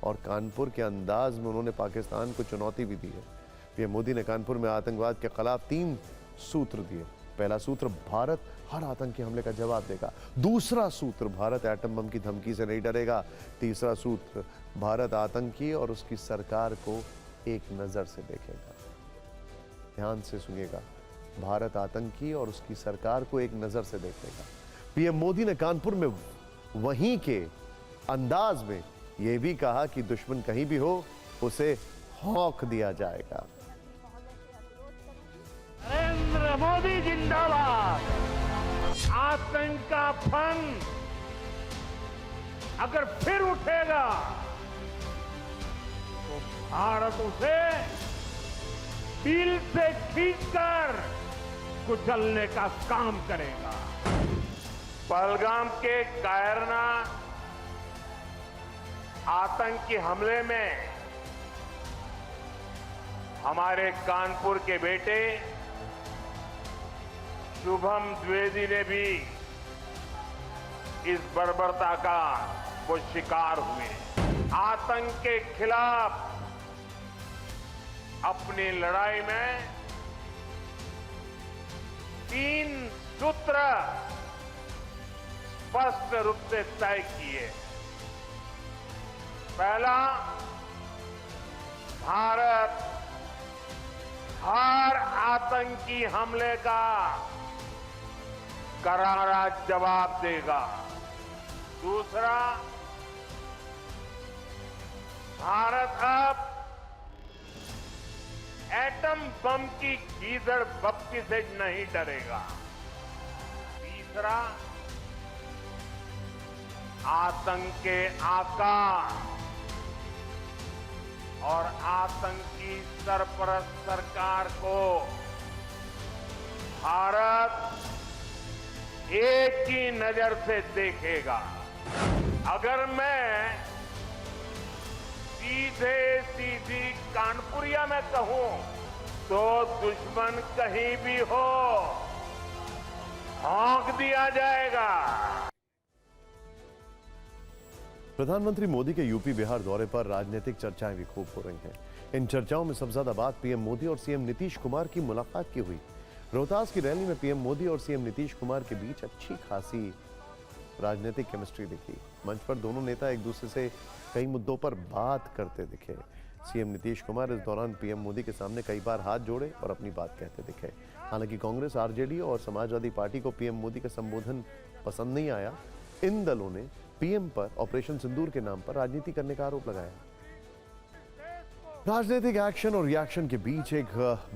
और कानपुर के अंदाज में उन्होंने पाकिस्तान को चुनौती भी दी है। पीएम मोदी ने कानपुर में आतंकवाद के खिलाफ 3 सूत्र दिए। पहला सूत्र, भारत हर आतंकी हमले का जवाब देगा। दूसरा सूत्र, भारत एटम बम की धमकी से नहीं डरेगा। तीसरा सूत्र, भारत आतंकी और उसकी सरकार को एक नजर से देखेगा। ध्यान से सुनिएगा, भारत आतंकी और उसकी सरकार को एक नजर से देखेगा। पीएम मोदी ने कानपुर में वहीं के अंदाज में यह भी कहा कि दुश्मन कहीं भी हो उसे हौंक दिया जाएगा। नरेंद्र मोदी जिंदाबाद। आतंक का फन अगर फिर उठेगा तो भारत उसे दिल से खींचकर कुचलने का काम करेगा। पहलगाम के कायरना आतंकी हमले में हमारे कानपुर के बेटे शुभम द्विवेदी ने भी इस बर्बरता का वो शिकार हुए। आतंक के खिलाफ अपनी लड़ाई में 3 सूत्र स्पष्ट रूप से तय किए। पहला, भारत हर आतंकी हमले का करारा जवाब देगा। दूसरा, भारत अब एटम बम की गीदड़ बप्पी से नहीं डरेगा। तीसरा, आतंक के आका और आतंकी सरपरस्त सरकार को भारत एक ही नजर से देखेगा। अगर मैं सीधी कानपुरिया में कहूं तो दुश्मन कहीं भी हो भौंक दिया जाएगा। प्रधानमंत्री मोदी के यूपी बिहार दौरे पर राजनीतिक चर्चाएं भी खूब हो रही हैं। इन चर्चाओं में सबसे ज्यादा बात पीएम मोदी और सीएम नीतीश कुमार की मुलाकात की हुई। रोहतास की रैली में पीएम मोदी और सीएम नीतीश कुमार के बीच अच्छी खासी राजनीतिक केमिस्ट्री दिखी। मंच पर दोनों नेता एक दूसरे से कई मुद्दों पर बात करते दिखे। सीएम नीतीश कुमार इस दौरान पीएम मोदी के सामने कई बार हाथ जोड़े और अपनी बात कहते दिखे। हालांकि कांग्रेस, आरजेडी और समाजवादी पार्टी को पीएम मोदी का संबोधन पसंद नहीं आया। इन दलों ने पीएम पर ऑपरेशन सिंदूर के नाम पर राजनीति करने का आरोप लगाया। राजनीतिक एक्शन और रिएक्शन के बीच एक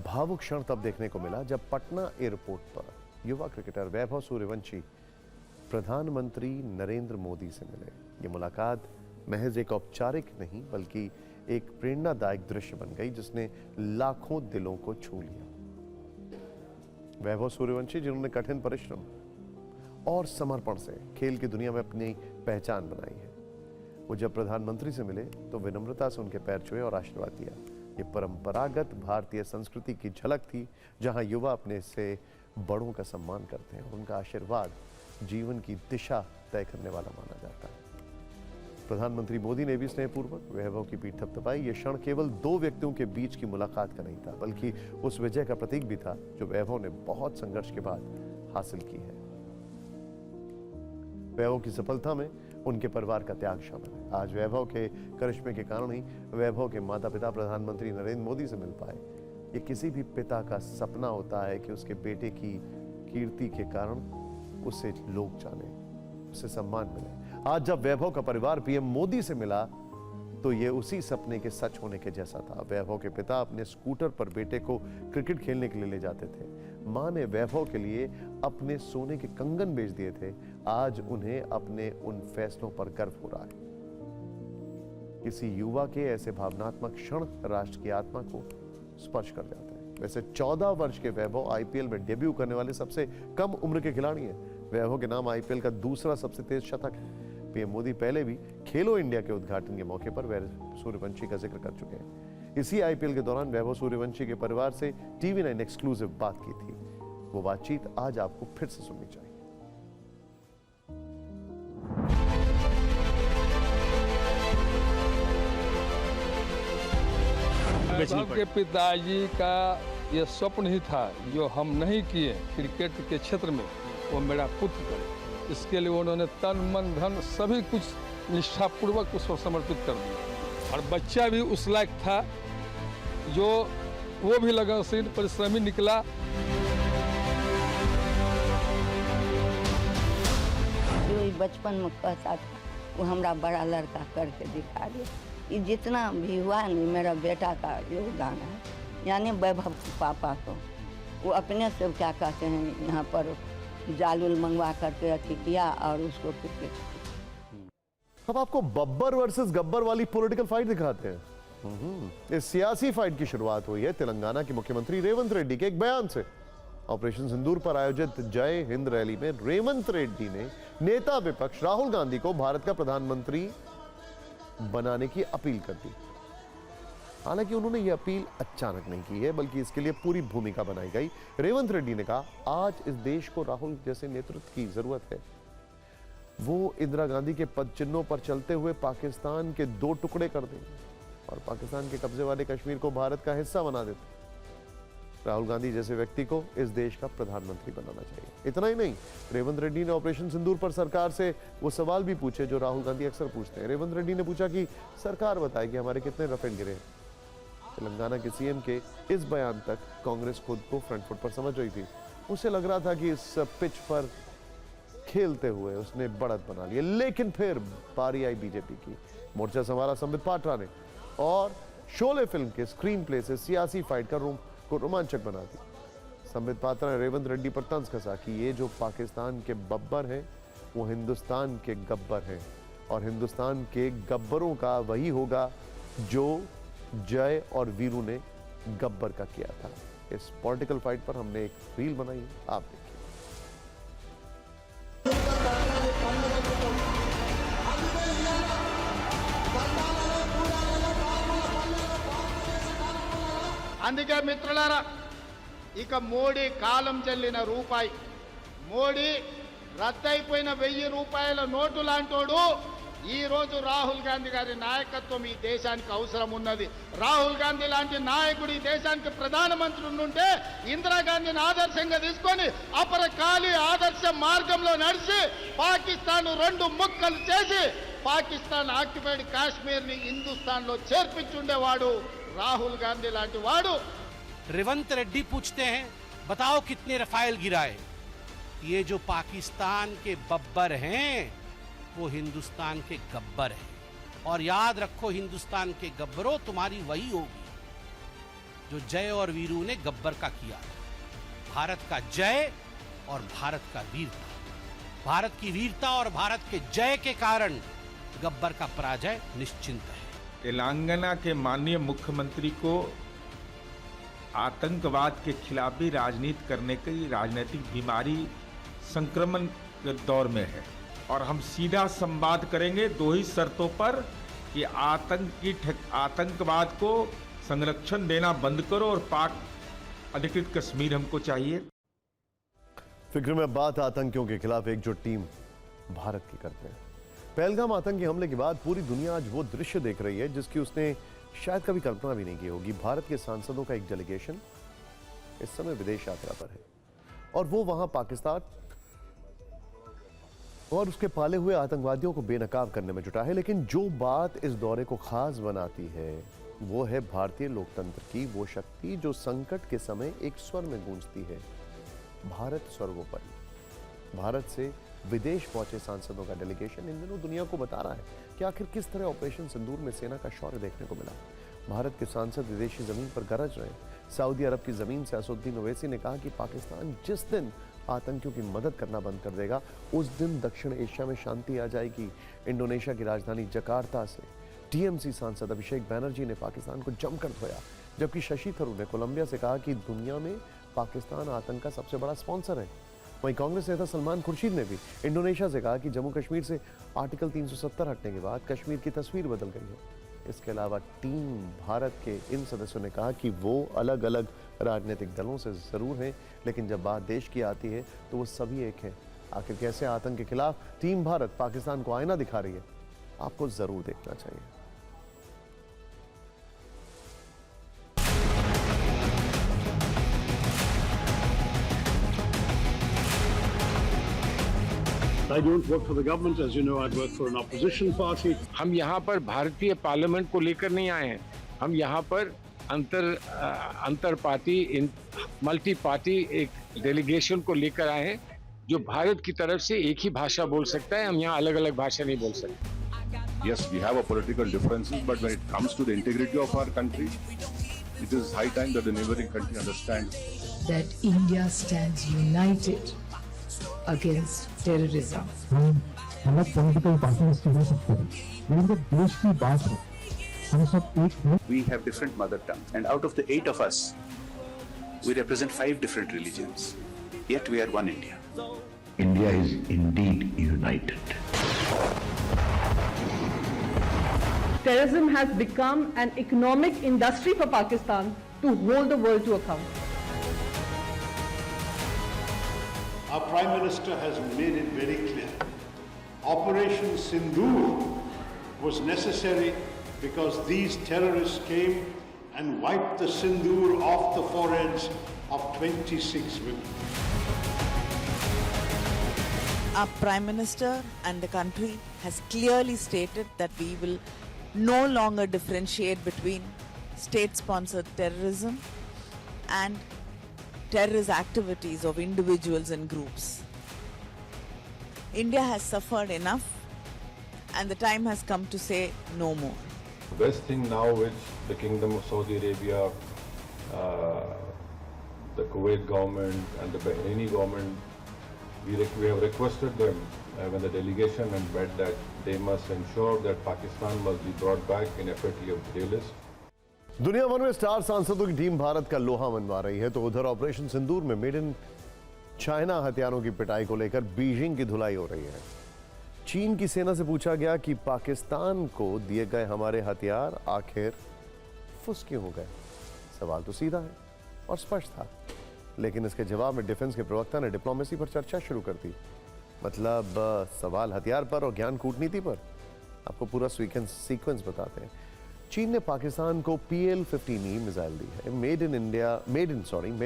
भावुक क्षण तब देखने को मिला जब पटना एयरपोर्ट पर युवा क्रिकेटर वैभव सूर्यवंशी प्रधानमंत्री नरेंद्र मोदी से मिले। ये मुलाकात महज एक औपचारिक नहीं बल्कि एक प्रेरणादायक दृश्य बन गई जिसने लाखों दिलों को छू लिया। वैभव सूर्यवंशी, जिन्होंने कठिन परिश्रम और समर्पण से खेल की दुनिया में अपनी पहचान बनाई है, वो जब प्रधानमंत्री से मिले तो विनम्रता से उनके पैर छुए और आशीर्वाद दिया। ये परंपरागत भारतीय संस्कृति की झलक थी, जहां युवा अपने से बड़ों का सम्मान करते हैं और उनका आशीर्वाद जीवन की दिशा तय करने वाला माना जाता है। प्रधानमंत्री मोदी ने भी स्नेहपूर्वक वैभव की पीठ थपथपाई। यह क्षण केवल 2 व्यक्तियों के बीच की मुलाकात का नहीं था, बल्कि उस विजय का प्रतीक भी था जो वैभव ने बहुत संघर्ष के बाद हासिल की है। वैभव की सफलता में उनके परिवार का त्याग शामिल है। आज वैभव के करिश्मे के कारण ही वैभव के माता पिता प्रधानमंत्री नरेंद्र मोदी से मिल पाए। ये किसी भी पिता का सपना होता है कि उसके बेटे की कीर्ति के कारण उसे लोग जाने, उसे सम्मान मिले। आज जब वैभव का परिवार पीएम मोदी से मिला तो ये उसी सपने के सच होने के जैसा था। वैभव के पिता अपने स्कूटर पर बेटे को क्रिकेट खेलने के लिए ले जाते थे। मां ने वैभव के लिए अपने सोने के कंगन बेच दिए थे। आज उन्हें अपने उन फैसलों पर गर्व हो रहा है। किसी युवा के ऐसे भावनात्मक क्षण राष्ट्र की आत्मा को स्पर्श कर जाते हैं। वैसे 14 वर्ष के वैभव आईपीएल में डेब्यू करने वाले सबसे कम उम्र के खिलाड़ी हैं। वैभव के नाम आईपीएल का दूसरा सबसे तेज शतक है। पीएम मोदी पहले भी खेलो इंडिया के उद्घाटन के मौके पर वैभव सूर्यवंशी का जिक्र कर चुके हैं। इसी आईपीएल के दौरान वैभव सूर्यवंशी के परिवार से TV9 एक्सक्लूसिव बात की थी। वो बातचीत आज आपको फिर से सुननी चाहिए। वैभव के पिताजी का यह स्वप्न ही था जो हम नहीं किए क्रिकेट के क्षेत्र में, वो मेरा पुत्र करे। इसके लिए उन्होंने तन मन धन सभी कुछ निष्ठापूर्वक उसको समर्पित कर दिया। और बच्चा भी उस लायक था जो वो भी लगनशील परिश्रमी निकला। जो बचपन में कहता था वो हमारा बड़ा लड़का करके दिखा दिया। ये जितना भी हुआ नहीं मेरा बेटा का योगदान है, यानी वैभव के पापा को वो अपने से क्या कहते हैं यहाँ पर जालूल मंगवा करके अथी किया और उसको क्रिकेट। अब आपको बब्बर वर्सेस गब्बर वाली पॉलिटिकल फाइट दिखाते हैं। इस सियासी फाइट की शुरुआत हुई है तेलंगाना के मुख्यमंत्री रेवंत रेड्डी के एक बयान से। ऑपरेशन सिंदूर पर आयोजित जय हिंद रैली में रेवंत रेड्डी ने नेता विपक्ष राहुल गांधी को भारत का प्रधानमंत्री बनाने की अपील कर दी। हालांकि उन्होंने यह अपील अचानक नहीं की है, बल्कि इसके लिए पूरी भूमिका बनाई गई। रेवंत रेड्डी ने कहा, आज इस देश को राहुल जैसे नेतृत्व की जरूरत है। वो इंदिरा गांधी के पद चिन्हों पर चलते हुए पाकिस्तान के 2 टुकड़े कर देंगे और पाकिस्तान के कब्जे वाले कश्मीर को भारत का हिस्सा बना देते। राहुल गांधी जैसे व्यक्ति को इस देश का प्रधानमंत्री बनाना चाहिए। इतना ही नहीं, रेवंत रेड्डी ने ऑपरेशन सिंदूर पर सरकार से वो सवाल भी पूछे जो राहुल गांधी अक्सर पूछते हैं। रेवंत रेड्डी ने पूछा कि सरकार बताए कि हमारे कितने राफेल गिरे। तेलंगाना के सीएम के इस बयान तक कांग्रेस खुद को फ्रंट फुट पर समझ रही थी। उसे लग रहा था कि इस पिच पर खेलते हुए उसने बढ़त बना लिया, लेकिन फिर बारी आई बीजेपी की। मोर्चा संभाला संबित पात्रा ने और शोले फिल्म के स्क्रीन प्ले से सियासी फाइट का को रोमांचक बना दी। संबित पात्रा ने रेवंत रेड्डी पर तंज कसा कि ये जो पाकिस्तान के बब्बर हैं वो हिंदुस्तान के गब्बर हैं और हिंदुस्तान के गब्बरों का वही होगा जो जय और वीरू ने गब्बर का किया था। इस पॉलिटिकल फाइट पर हमने एक रील बनाई है, आप देखिए। అందుకే మిత్రులారా, ఇక మోడీ కాలం చెల్లిన రూపాయి, మోడీ రద్దయిపోయిన 1000 రూపాయల నోటు లాంటోడు ఈ రోజు రాహుల్ గాంధీ గారి నాయకత్వం ఈ దేశానికి అవసరం ఉన్నది. రాహుల్ గాంధీ లాంటి నాయకుడు ఈ దేశానికి ప్రధానమంత్రి ఉంటే ఇందిరాగాంధీని ఆదర్శంగా తీసుకొని అపరకాలి ఆదర్శ మార్గంలో నడిచి పాకిస్తాన్ 2 ముక్కలు చేసి పాకిస్తాన్ ఆక్యుపైడ్ కాశ్మీర్ ని హిందుస్థాన్ లో చేర్పించుండేవాడు राहुल गांधी लांटी वाडू। रेवंत रेड्डी पूछते हैं, बताओ कितने रफाइल गिराए। ये जो पाकिस्तान के बब्बर हैं वो हिंदुस्तान के गब्बर हैं, और याद रखो हिंदुस्तान के गब्बरों तुम्हारी वही होगी जो जय और वीरू ने गब्बर का किया। भारत का जय और भारत का वीरता, भारत की वीरता और भारत के जय के कारण गब्बर का पराजय निश्चिंत है। तेलंगाना के माननीय मुख्यमंत्री को आतंकवाद के खिलाफ भी राजनीति करने की राजनीतिक बीमारी संक्रमण के दौर में है और हम सीधा संवाद करेंगे 2 ही शर्तों पर कि आतंकवाद को संरक्षण देना बंद करो और पाक अधिकृत कश्मीर हमको चाहिए। फिक्र में बात आतंकियों के खिलाफ एकजुट टीम भारत की करते हैं। पहलगाम आतंकी हमले के बाद पूरी दुनिया आज वो दृश्य देख रही है जिसकी उसने शायद कभी कल्पना भी नहीं की होगी। भारत के सांसदों का एक डेलीगेशन इस समय विदेश यात्रा पर है और वो वहां पाकिस्तान और उसके पाले हुए आतंकवादियों को बेनकाब करने में जुटा है। लेकिन जो बात इस दौरे को खास बनाती है वो है भारतीय लोकतंत्र की वो शक्ति जो संकट के समय एक स्वर में गूंजती है। भारत सर्वोपरि। भारत से विदेश पहुंचे सांसदों का डेलीगेशन इन दिनों दुनिया को बता रहा है कि आखिर किस तरह ऑपरेशन सिंदूर में सेना का शौर्य देखने को मिला। भारत के सांसद विदेशी जमीन पर गरज रहे। सऊदी अरब की जमीन से असदुद्दीन ओवैसी ने कहा कि पाकिस्तान जिस दिन आतंकियों की मदद करना बंद कर देगा उस दिन दक्षिण एशिया में शांति आ जाएगी। इंडोनेशिया की राजधानी जकार्ता से टीएमसी सांसद अभिषेक बैनर्जी ने पाकिस्तान को जमकर धोया, जबकि शशि थरूर ने कोलंबिया से कहा कि दुनिया में पाकिस्तान आतंक का सबसे बड़ा स्पॉन्सर है। वहीं कांग्रेस नेता सलमान खुर्शीद ने भी इंडोनेशिया से कहा कि जम्मू कश्मीर से आर्टिकल 370 हटने के बाद कश्मीर की तस्वीर बदल गई है। इसके अलावा टीम भारत के इन सदस्यों ने कहा कि वो अलग अलग राजनीतिक दलों से जरूर हैं, लेकिन जब बात देश की आती है तो वो सभी एक हैं। आखिर कैसे आतंक के खिलाफ टीम भारत पाकिस्तान को आईना दिखा रही है, आपको जरूर देखना चाहिए। I don't work for the government, as you know. I work for an opposition party. हम यहाँ पर भारतीय पार्लियामेंट को लेकर नहीं आए हैं, हम यहाँ पर अंतर पार्टी मल्टी पार्टी एक डेलीगेशन को लेकर आए हैं जो भारत की तरफ से एक ही भाषा बोल सकता है। हम यहाँ अलग अलग भाषा नहीं बोल सकते। Yes, we have a political differences, but when it comes to the integrity of our country, it is high time that the neighboring country understands that India stands united against terrorism. हम political parties की हो सकते हैं, लेकिन जब देश की बात है हम सब एक हैं। We have different mother tongue, and out of the 8 of us, we represent 5 different religions. Yet we are one India. India is indeed united. terrorism has become an economic industry for Pakistan to hold the world to account. Our Prime Minister has made it very clear. Operation Sindoor was necessary because these terrorists came and wiped the Sindoor off the foreheads of 26 women. Our Prime Minister and the country has clearly stated that we will no longer differentiate between state-sponsored terrorism and terrorist activities of individuals and groups. India has suffered enough and the time has come to say no more. The best thing now is the Kingdom of Saudi Arabia, the Kuwait government and the Bahraini government, we have requested them when the delegation had met that they must ensure that Pakistan must be brought back in a FATF list. दुनिया भर में star सांसदों की team Bharat का लोहा मनवा रही है, तो उधर ऑपरेशन सिंदूर में मेड इन चाइना हथियारों की पिटाई को लेकर बीजिंग की धुलाई हो रही है। चीन की सेना से पूछा गया कि पाकिस्तान को दिए गए हमारे हथियार आखिर फुस क्यों हो गए। सवाल तो सीधा है और स्पष्ट था, लेकिन इसके जवाब में डिफेंस के प्रवक्ता ने डिप्लोमेसी पर चर्चा शुरू कर दी। मतलब सवाल हथियार पर और ज्ञान कूटनीति पर। आपको पूरा सीक्वेंस बताते हैं। चीन ने पाकिस्तान को PL-15E मिसाइल दी है। मेड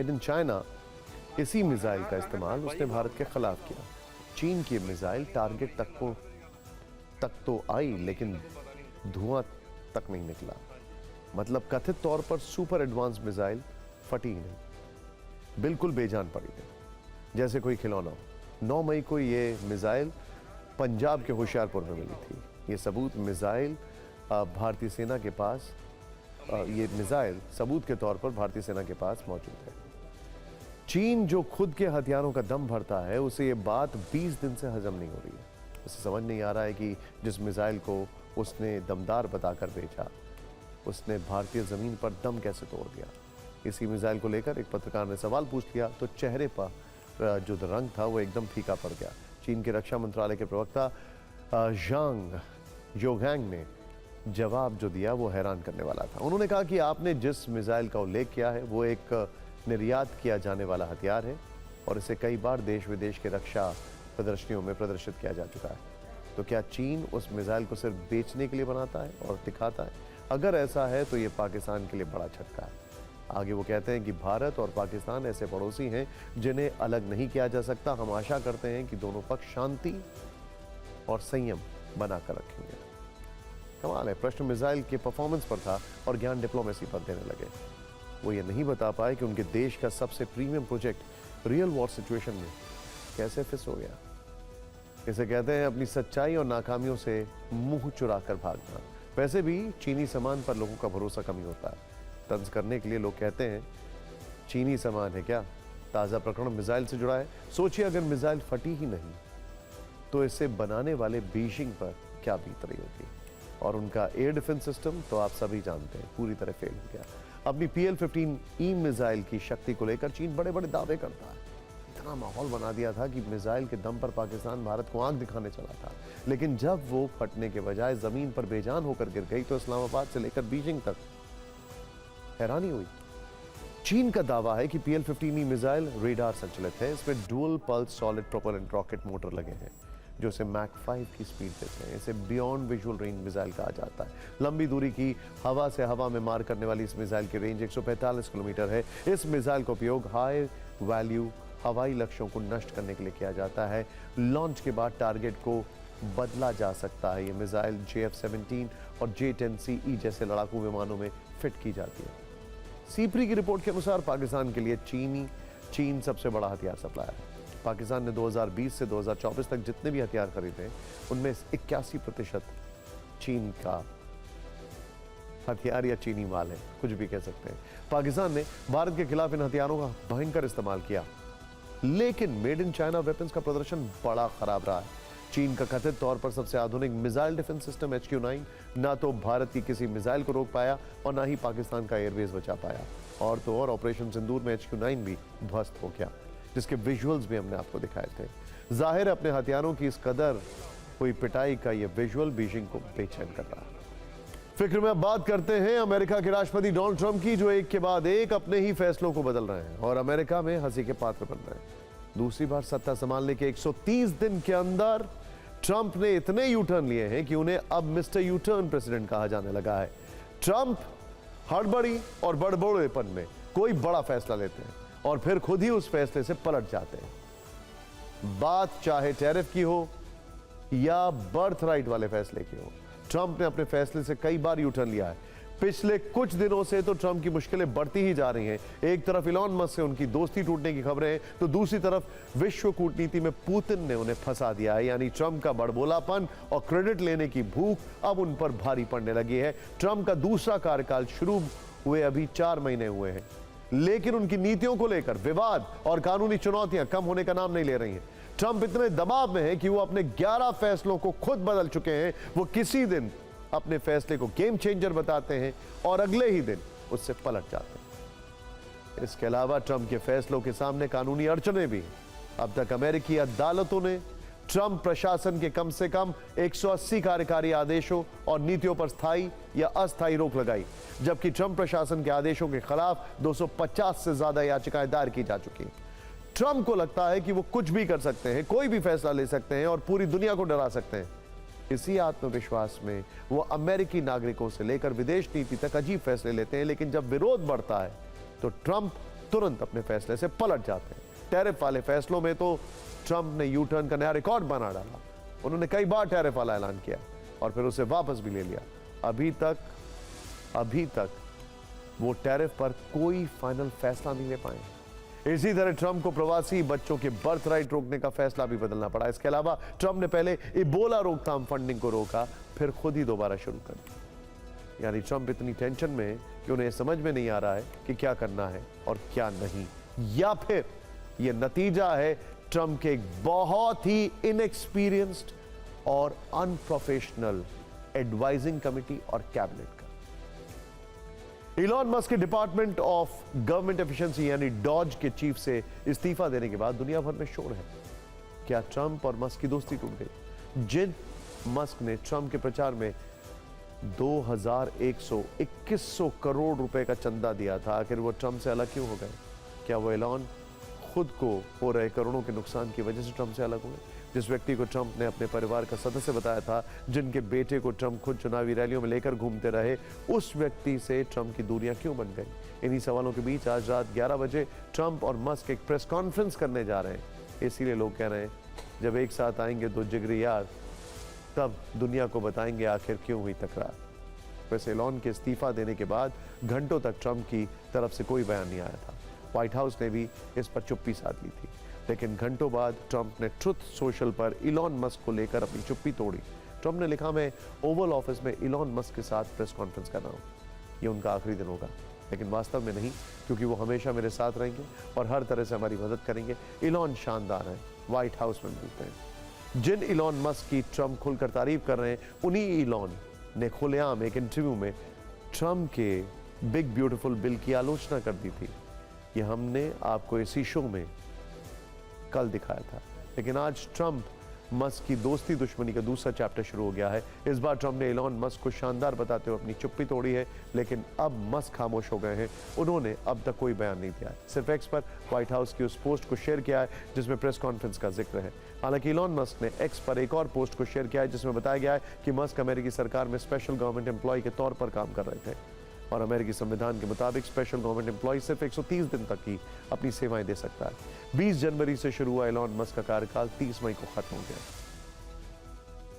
इन चाइना इसी मिसाइल का इस्तेमाल उसने भारत के खिलाफ किया। चीन की मिसाइल टारगेट तक तो आई, लेकिन धुआं तक नहीं निकला। मतलब कथित तौर पर सुपर एडवांस मिसाइल फटी ही नहीं, बिल्कुल बेजान पड़ी थी, जैसे कोई खिलौना हो। 9 मई को ये मिसाइल पंजाब के होशियारपुर में मिली थी। ये सबूत मिसाइल भारतीय सेना के पास ये मिसाइल सबूत के तौर पर भारतीय सेना के पास मौजूद है। चीन जो खुद के हथियारों का दम भरता है, उसे ये बात 20 दिन से हजम नहीं हो रही है। उसे समझ नहीं आ रहा है कि जिस मिसाइल को उसने दमदार बताकर बेचा, उसने भारतीय ज़मीन पर दम कैसे तोड़ दिया। इसी मिसाइल को लेकर एक पत्रकार ने सवाल पूछ लिया तो चेहरे पर जो रंग था वो एकदम फीका पड़ गया। चीन के रक्षा मंत्रालय के प्रवक्ता झांग योगैंग ने जवाब जो दिया वो हैरान करने वाला था। उन्होंने कहा कि आपने जिस मिसाइल का उल्लेख किया है वो एक निर्यात किया जाने वाला हथियार है और इसे कई बार देश विदेश के रक्षा प्रदर्शनियों में प्रदर्शित किया जा चुका है। तो क्या चीन उस मिसाइल को सिर्फ बेचने के लिए बनाता है और दिखाता है? अगर ऐसा है तो ये पाकिस्तान के लिए बड़ा झटका है। आगे वो कहते हैं कि भारत और पाकिस्तान ऐसे पड़ोसी हैं जिन्हें अलग नहीं किया जा सकता। हम आशा करते हैं कि दोनों पक्ष शांति और संयम बनाकर रखेंगे। कमाल है, प्रश्न मिसाइल के परफॉर्मेंस पर था और ज्ञान डिप्लोमेसी पर देने लगे। वो ये नहीं बता पाए कि उनके देश का सबसे premium project real war situation में कैसे फिस हो गया। इसे कहते हैं अपनी सच्चाई और नाकामियों से मुंह चुराकर भागना। वैसे भी चीनी सामान पर लोगों का भरोसा कम ही होता है। तंज करने के लिए लोग कहते हैं चीनी सामान है क्या। ताज़ा प्रकरण मिसाइल से जुड़ा है। सोचिए अगर मिसाइल फटी ही नहीं तो इसे बनाने वाले बीजिंग पर क्या बीत रही होगी। और उनका एयर डिफेंस सिस्टम तो आप सभी जानते हैं पूरी तरह फेल हो गया। अपनी PL-15E मिसाइल की शक्ति को लेकर चीन बड़े बड़े दावे करता है। इतना माहौल बना दिया था कि मिसाइल के दम पर पाकिस्तान भारत को आंख दिखाने चला था, लेकिन जब वो फटने के बजाय जमीन पर बेजान होकर गिर गई तो इस्लामाबाद से लेकर बीजिंग तक हैरानी हुई। चीन का दावा है कि PL-15E मिसाइल रेडार संचालित है। इसमें dual pulse solid propellant rocket motor लगे हैं जो इसे मैक 5 की स्पीड देते हैं। इसे बियॉन्ड विजुअल रेंज मिसाइल कहा जाता है। लंबी दूरी की हवा से हवा में मार करने वाली इस मिसाइल की रेंज 145 किलोमीटर है। इस मिसाइल का उपयोग हाई वैल्यू हवाई लक्ष्यों को नष्ट करने के लिए किया जाता है। लॉन्च के बाद टारगेट को बदला जा सकता है। ये मिसाइल JF-17 और J-10CE जैसे लड़ाकू विमानों में फिट की जाती है। सीप्री की रिपोर्ट के अनुसार पाकिस्तान के लिए चीन सबसे बड़ा हथियार सप्लायर है। पाकिस्तान ने 2020 से 2024 तक जितने भी हथियार खरीदे उनमें 81% चीन का हथियार या चीनी माल है, कुछ भी कह सकते हैं। पाकिस्तान ने भारत के खिलाफ इन हथियारों का भयंकर इस्तेमाल किया, लेकिन मेड इन चाइना वेपन्स का प्रदर्शन बड़ा खराब रहा है। चीन का कथित तौर पर सबसे आधुनिक मिसाइल डिफेंस सिस्टम HQ-9 ना तो भारत की किसी मिसाइल को रोक पाया और ना ही पाकिस्तान का एयरवेज बचा पाया। और तो और ऑपरेशन सिंदूर में HQ-9 भी ध्वस्त हो गया, जिसके विजुअल्स भी हमने आपको दिखाए थे। जाहिर है अपने हथियारों की इस कदर हुई पिटाई का ये विजुअल बीजिंग को बेचैन कर रहा है। फिक्र में अब बात करते हैं अमेरिका के राष्ट्रपति डोनाल्ड ट्रंप की, जो एक के बाद एक अपने ही फैसलों को बदल रहे हैं और अमेरिका में हंसी के पात्र बन रहे हैं। दूसरी बार सत्ता संभालने के 130 दिन के अंदर ट्रंप ने इतने यू टर्न लिए हैं कि उन्हें अब मिस्टर यू टर्न प्रेसिडेंट कहा जाने लगा है। ट्रंप हड़बड़ी और बड़बड़ेपन में कोई बड़ा फैसला लेते हैं और फिर खुद ही उस फैसले से पलट जाते हैं। बात चाहे टैरिफ की हो या बर्थ राइट वाले फैसले की हो, ट्रंप ने अपने फैसले से कई बार यू टर्न लिया है। पिछले कुछ दिनों से तो ट्रंप की मुश्किलें बढ़ती ही जा रही हैं। एक तरफ इलॉन मस्क से उनकी दोस्ती टूटने की खबरें हैं, तो दूसरी तरफ विश्व कूटनीति में पुतिन ने उन्हें फंसा दिया है। यानी ट्रंप का बड़बोलापन और क्रेडिट लेने की भूख अब उन पर भारी पड़ने लगी है। ट्रंप का दूसरा कार्यकाल शुरू हुए अभी 4 महीने हुए हैं, लेकिन उनकी नीतियों को लेकर विवाद और कानूनी चुनौतियां कम होने का नाम नहीं ले रही हैं। ट्रंप इतने दबाव में है कि वो अपने 11 फैसलों को खुद बदल चुके हैं। वो किसी दिन अपने फैसले को गेम चेंजर बताते हैं और अगले ही दिन उससे पलट जाते हैं। इसके अलावा ट्रंप के फैसलों के सामने कानूनी अड़चनें भी हैं। अब तक अमेरिकी अदालतों ने ट्रंप प्रशासन के कम से कम 180 कार्यकारी आदेशों और नीतियों पर स्थायी या अस्थायी रोक लगाई, जबकि ट्रंप प्रशासन के आदेशों के खिलाफ 250 से ज्यादा याचिकाएं दायर की जा चुकी हैं। ट्रंप को लगता है कि वो कुछ भी कर सकते हैं, कोई भी फैसला ले सकते हैं और पूरी दुनिया को डरा सकते हैं। इसी आत्मविश्वास में वो अमेरिकी नागरिकों से लेकर विदेश नीति तक अजीब फैसले लेते हैं, लेकिन जब विरोध बढ़ता है तो ट्रंप तुरंत अपने फैसले से पलट जाते हैं। टैरिफ वाले फैसलों में तो ट्रंप ने यू टर्न का नया रिकॉर्ड बना डाला। उन्होंने कई बार टैरिफ वाला ऐलान किया और फिर उसे वापस भी ले लिया। अभी तक वो टैरिफ पर कोई फाइनल फैसला नहीं ले पाए। इसी तरह ट्रंप को प्रवासी बच्चों के बर्थ राइट रोकने का फैसला भी बदलना पड़ा। इसके अलावा ट्रंप ने पहले इबोला रोकथाम फंडिंग को रोका, फिर खुद ही दोबारा शुरू कर दिया। यानी ट्रंप इतनी टेंशन में है कि उन्हें समझ में नहीं आ रहा है कि क्या करना है और क्या नहीं, या फिर यह नतीजा है ट्रंप के एक बहुत ही इनएक्सपीरियंस्ड और अनप्रोफेशनल एडवाइजिंग कमिटी और कैबिनेट का। इलॉन मस्क के डिपार्टमेंट ऑफ गवर्नमेंट एफिशिएंसी यानी डॉज के चीफ से इस्तीफा देने के बाद दुनिया भर में शोर है। क्या ट्रंप और मस्क की दोस्ती टूट गई? जिन मस्क ने ट्रंप के प्रचार में 2100 करोड़ रुपए का चंदा दिया था, आखिर वो ट्रंप से अलग क्यों हो गए? क्या वो इलॉन खुद को हो रहे करोड़ों के नुकसान की वजह से ट्रंप से अलग हुए? जिस व्यक्ति को ट्रंप ने अपने परिवार का सदस्य बताया था, जिनके बेटे को ट्रंप खुद चुनावी रैलियों में लेकर घूमते रहे, उस व्यक्ति से ट्रंप की दूरियां क्यों बन गई? इन्हीं सवालों के बीच आज रात 11 बजे ट्रंप और मस्क एक प्रेस कॉन्फ्रेंस करने जा रहे हैं। इसीलिए लोग कह रहे हैं जब एक साथ आएंगे दो जिगरी यार, तब दुनिया को बताएंगे आखिर क्यों हुई तकरार। वैसे इलॉन के इस्तीफा देने के बाद घंटों तक ट्रंप की तरफ से कोई बयान नहीं आया था। व्हाइट हाउस ने भी इस पर चुप्पी साध ली थी, लेकिन घंटों बाद ट्रंप ने ट्रुथ सोशल पर इलॉन मस्क को लेकर अपनी चुप्पी तोड़ी। ट्रंप ने लिखा, मैं ओवल ऑफिस में इलॉन मस्क के साथ प्रेस कॉन्फ्रेंस कर रहा हूँ, ये उनका आखिरी दिन होगा, लेकिन वास्तव में नहीं, क्योंकि वो हमेशा मेरे साथ रहेंगे और हर तरह से हमारी मदद करेंगे। इलॉन शानदार है, व्हाइट हाउस में मिलते हैं। जिन इलॉन मस्क की ट्रंप खुलकर तारीफ कर रहे हैं, उन्हीं इलॉन ने खुलेआम एक इंटरव्यू में ट्रंप के बिग ब्यूटीफुल बिल की आलोचना कर दी थी। ये हमने आपको इसी शो में कल दिखाया था। लेकिन आज ट्रंप मस्क की दोस्ती दुश्मनी का दूसरा चैप्टर शुरू हो गया है। इस बार ट्रंप ने इलॉन मस्क को शानदार बताते हुए अपनी चुप्पी तोड़ी है, लेकिन अब मस्क खामोश हो गए हैं। उन्होंने अब तक कोई बयान नहीं दिया है, सिर्फ एक्स पर व्हाइट हाउस की उस पोस्ट को शेयर किया है जिसमें प्रेस कॉन्फ्रेंस का जिक्र है। हालांकि इलॉन मस्क ने एक्स पर एक और पोस्ट को शेयर किया है जिसमें बताया गया है कि मस्क अमेरिकी सरकार में स्पेशल गवर्नमेंट एम्प्लॉय के तौर पर काम कर रहे थे और अमेरिकी संविधान के मुताबिक स्पेशल गवर्नमेंट एम्प्लॉय सिर्फ 130 दिन तक ही अपनी सेवाएं दे सकता है। 20 जनवरी से शुरू हुआ इलॉन मस्क का कार्यकाल 30 मई को खत्म हो गया।